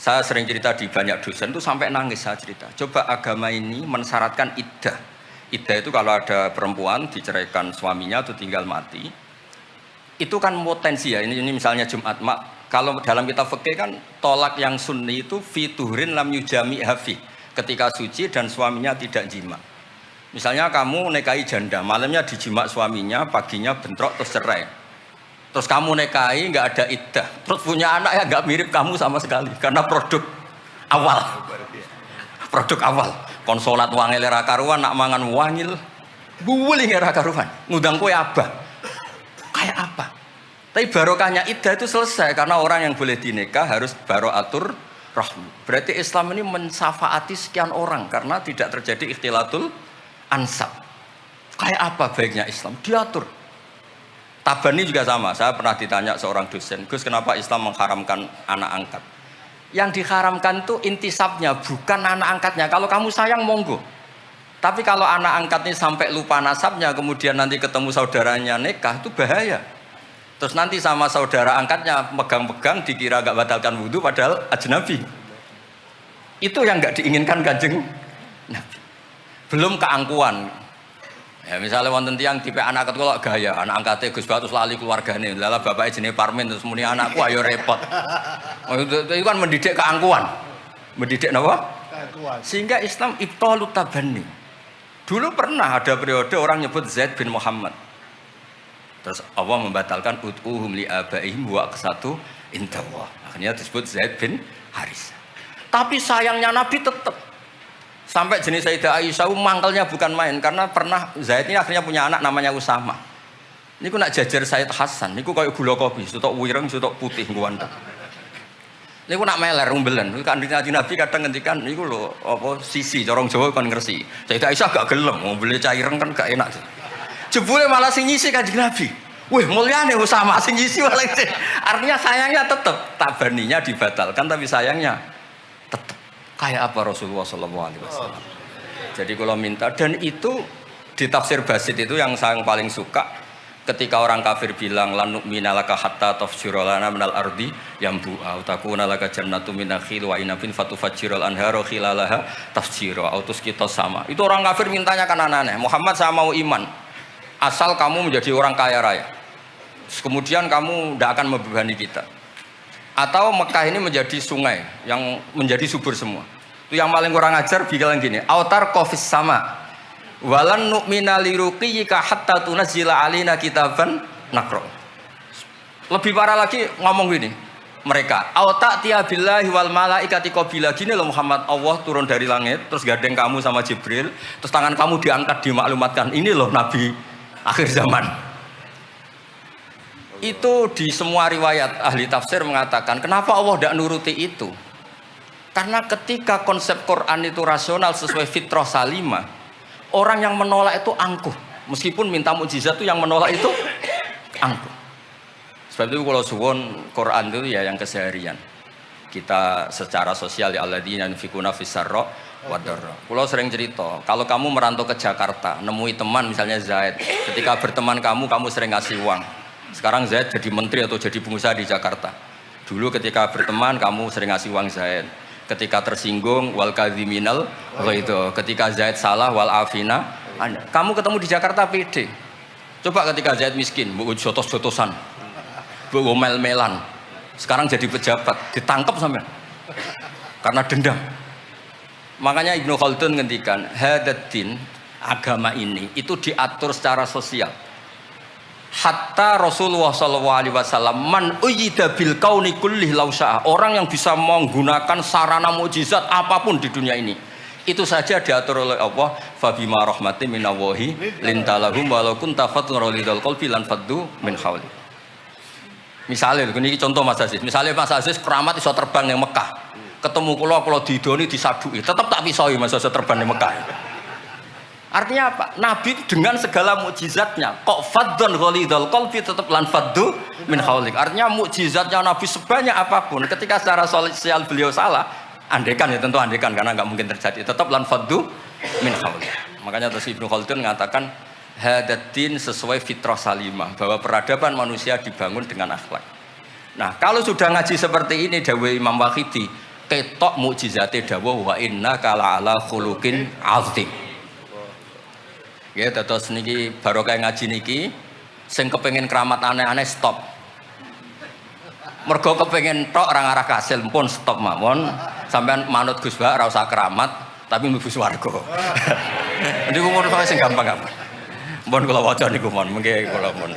Saya sering cerita di banyak dosen itu sampai nangis saya cerita. Coba agama ini mensyaratkan iddah. Iddah itu kalau ada perempuan diceraikan suaminya atau tinggal mati, itu kan potensi ya. Ini misalnya Jumat mak. Kalau dalam kitab fikih kan tolak yang sunni itu fiturin lam yujami hafi, ketika suci dan suaminya tidak jima. Misalnya kamu nikahi janda, malamnya dijima suaminya, paginya bentrok terus cerai. Terus kamu nikahi nggak ada iddah, terus punya anak ya nggak mirip kamu sama sekali karena produk awal. Konsolat wangil era karuan, nak mangan wangil, buling era karuan, ngundang kue abah, kayak apa? Tapi barokahnya iddah itu selesai karena orang yang boleh dinikah harus baroatur rahmi. Berarti Islam ini mensafaati sekian orang karena tidak terjadi ikhtilatul ansab. Kayak apa baiknya Islam? Diatur. Tabani juga sama, saya pernah ditanya seorang dosen, Gus kenapa Islam mengharamkan anak angkat? Yang diharamkan itu intisabnya, bukan anak angkatnya. Kalau kamu sayang monggo. Tapi kalau anak angkatnya sampai lupa nasabnya, kemudian nanti ketemu saudaranya nikah, itu bahaya. Terus nanti sama saudara angkatnya pegang-pegang dikira gak batalkan wudhu padahal ajnabi. Itu yang gak diinginkan Kanjeng Nabi. Belum keangkuhan. Ya misalnya wonten tiyang tipe anak angkat kok gaya, anak angkatnya Gus Batus lali keluargane, lala bapaknya jenenge Parmin terus muni anakku ayo repot. Itu kan mendidik keangkuhan. Mendidik napa? Keangkuhan. Sehingga Islam ibtalut tabanni. Dulu pernah ada periode orang nyebut Zaid bin Muhammad. Terus Allah membatalkan ud'uhum li abaihim wa aqsatu indallah. Akhirnya disebut Zaid bin Haris. Tapi sayangnya Nabi tetap sampai jenis Sayyidah Aisyah mangkelnya bukan main karena pernah Zaid ini akhirnya punya anak namanya Usama. Niku nak jajar Sayyid Hasan, niku kayak gula kopi, sutok wireng, sutok putih guwanta. Niku nak meler umbelen. Kanjeng Nabi kadang ngendikan niku lho apa sisi corong Jawa kon ngersi. Sayyidah Aisyah gak gelem, ngumbele cah ireng kan gak enak. Jebule malah sing nyisi Kanjeng Nabi. Wih, mulyane Usama sing nyisi malah. Artinya sayangnya tetap tabaninya dibatalkan tapi sayangnya tetap. Kayak apa Rasulullah SAW. Jadi kalau minta, dan itu di tafsir Basit itu yang saya paling suka ketika orang kafir bilang lan nu'mina laka hatta tafjura lana minal ardi yambu'a takuna laka jannatu min nakhil wa inabin fatufajjiral anharu khilalaha tafjira autus kita sama. Itu orang kafir mintanya kan aneh-aneh. Muhammad saya mau iman asal kamu menjadi orang kaya raya. Kemudian kamu tidak akan membebani kita. Atau Mekah ini menjadi sungai yang menjadi subur semua. Itu yang paling kurang ajar bilang gini, autar kofis sama walan nu'mina liruqiyika hatta tunazzila alina kitaban nakro. Lebih parah lagi ngomong gini mereka, auta tiya billahi wal malaikati qabila. Gini loh Muhammad, Allah turun dari langit terus gandeng kamu sama Jibril, terus tangan kamu diangkat dimaklumatkan ini loh Nabi akhir zaman. Itu di semua riwayat ahli tafsir mengatakan kenapa Allah tidak nuruti itu, karena ketika konsep Quran itu rasional sesuai fitrah salimah, orang yang menolak itu angkuh, meskipun minta mukjizat itu yang menolak itu angkuh. Sebab itu kalau suwon Quran itu ya yang keseharian kita secara sosial ya alladzina yunfikuna fis-sarra wad-dharra. Kalau sering cerita kalau kamu merantau ke Jakarta nemui teman misalnya Zaid, ketika berteman kamu sering ngasih uang. Sekarang Zaid jadi menteri atau jadi pengusaha di Jakarta. Dulu ketika berteman kamu sering ngasih uang Zaid. Ketika tersinggung wal kadhiminal itu. Ketika Zaid salah wal afina. Kamu ketemu di Jakarta pede. Coba ketika Zaid miskin, bu jotos-jotosan, bu mel-melan. Sekarang jadi pejabat, ditangkap sampean. Karena dendam. Makanya Ibnu Khaldun ngendikan, hadatin agama ini itu diatur secara sosial. Hatta Rasulullah SAW man uyyida bil kauni kullih lausa'a, orang yang bisa menggunakan sarana mukjizat apapun di dunia ini itu saja diatur oleh Allah. Fabima rahmatin minallahi lintalahum walau kunta fatun rolidal qalbi lan faddu min hawli. Misalnya ini contoh Mas Aziz, misalnya Mas Aziz keramat iso terbang yang Mekah, ketemu kula didoni disadui tetap tak pisoi Mas Aziz terbang yang Mekah. Artinya apa? Nabi dengan segala mukjizatnya kok faddun ghalidul qalbi tetap lan faddu min haulik. Artinya mukjizatnya Nabi sebanyak apapun ketika secara sosial beliau salah, andekan ya tentu andekan karena nggak mungkin terjadi, tetap lan faddu min haulik. Makanya terus Ibnu Khaldun mengatakan hadatin sesuai fitrah salimah, bahwa peradaban manusia dibangun dengan akhlak. Nah, kalau sudah ngaji seperti ini dawuh Imam Waqidi, ketok mukjizate dawuh wa innaka la'ala khuluqin azim. Ya terus niki barokah ngaji niki sing kepengin keramat aneh-aneh stop. Mergo kepengin tok ora ngarah kasil pun stop mawon. Sampeyan manut Gus Ba ora usah keramat tapi mlebu swarga. Niku mun sing gampang-gampang. Mun kula waca niku mon mengke kula mun.